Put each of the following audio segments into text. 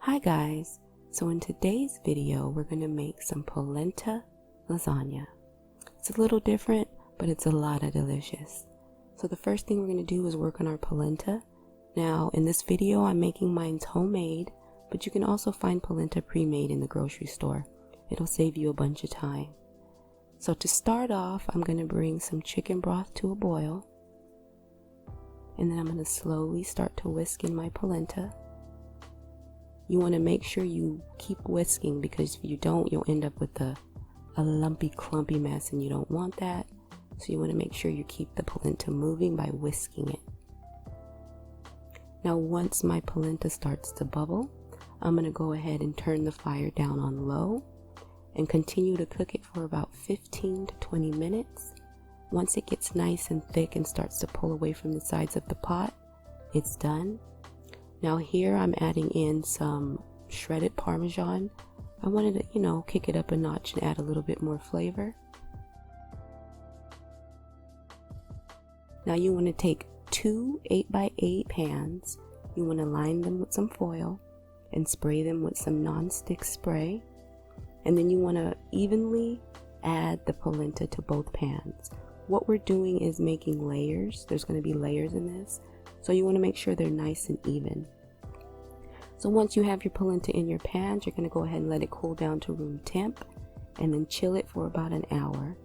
Hi guys, so in today's video we're going to make some polenta lasagna. It's a little different, but it's a lot of delicious. So the first thing we're going to do is work on our polenta. Now in this video I'm making mine homemade, but you can also find polenta pre-made in the grocery store. It'll save you a bunch of time. So to start off, I'm going to bring some chicken broth to a boil, and then I'm going to slowly start to whisk in my polenta. You want to make sure you keep whisking, because if you don't, you'll end up with a lumpy, clumpy mess, and you don't want that. So you want to make sure you keep the polenta moving by whisking it. Now once my polenta starts to bubble, I'm going to go ahead and turn the fire down on low and continue to cook it for about 15 to 20 minutes. Once it gets nice and thick and starts to pull away from the sides of the pot, it's done. Now here I'm adding in some shredded Parmesan. I wanted to, kick it up a notch and add a little bit more flavor. Now you want to take two 8x8 pans. You want to line them with some foil and spray them with some non-stick spray. And then you want to evenly add the polenta to both pans. What we're doing is making layers. There's going to be layers in this. So you want to make sure they're nice and even. So once you have your polenta in your pans, you're going to go ahead and let it cool down to room temp and then chill it for about an hour.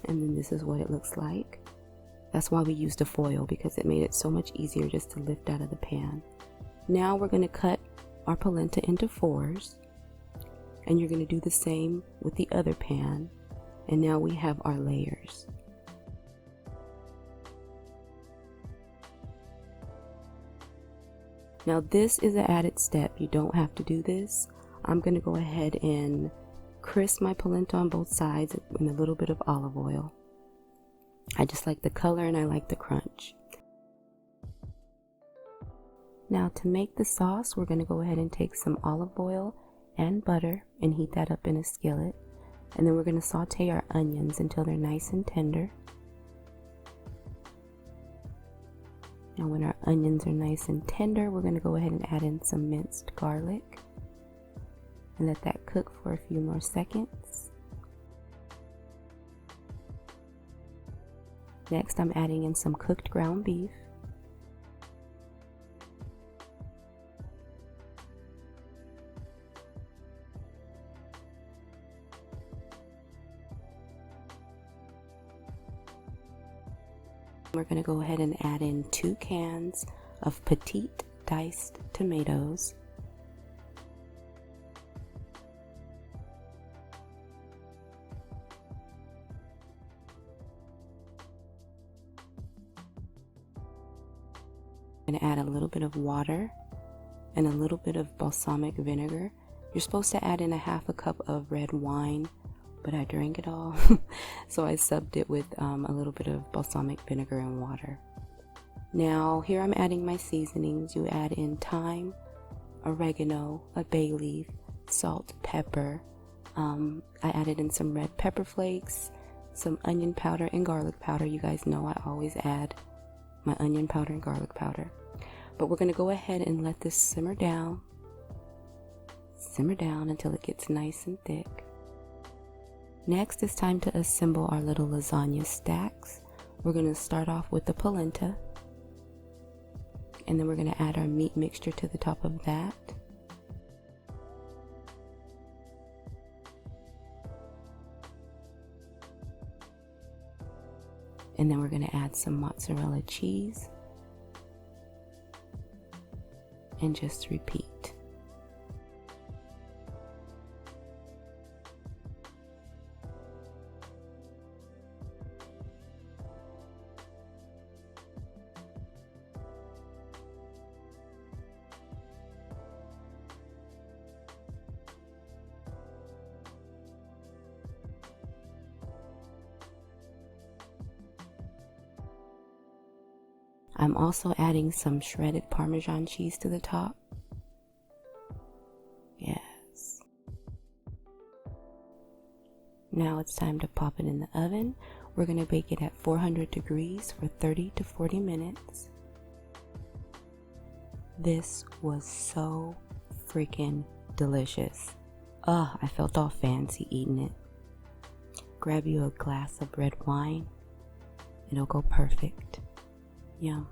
And then this is what it looks like. That's why we used a foil, because it made it so much easier just to lift out of the pan. Now we're going to cut our polenta into fours, and you're going to do the same with the other pan. And now we have our layers. Now this is an added step. You don't have to do this. I'm going to go ahead and crisp my polenta on both sides in a little bit of olive oil. I just like the color and I like the crunch. Now to make the sauce, we're going to go ahead and take some olive oil and butter and heat that up in a skillet. And then we're going to saute our onions until they're nice and tender. Now when our onions are nice and tender, we're going to go ahead and add in some minced garlic and let that cook for a few more seconds. Next, I'm adding in some cooked ground beef. We're going to go ahead and add in 2 cans of petite diced tomatoes. I'm going to add a little bit of water and a little bit of balsamic vinegar. You're supposed to add in a half a cup of red wine, but I drank it all, so I subbed it with a little bit of balsamic vinegar and water. Now here I'm adding my seasonings. You add in thyme, oregano, a bay leaf, salt, pepper. I added in some red pepper flakes, some onion powder and garlic powder. You guys know I always add my onion powder and garlic powder. But we're going to go ahead and let this simmer down until it gets nice and thick. Next, it's time to assemble our little lasagna stacks. We're going to start off with the polenta, and then we're going to add our meat mixture to the top of that. And then we're going to add some mozzarella cheese, and just repeat. I'm also adding some shredded Parmesan cheese to the top. Yes. Now it's time to pop it in the oven. We're going to bake it at 400 degrees for 30 to 40 minutes. This was so freaking delicious. I felt all fancy eating it. Grab you a glass of red wine. It'll go perfect. Yum.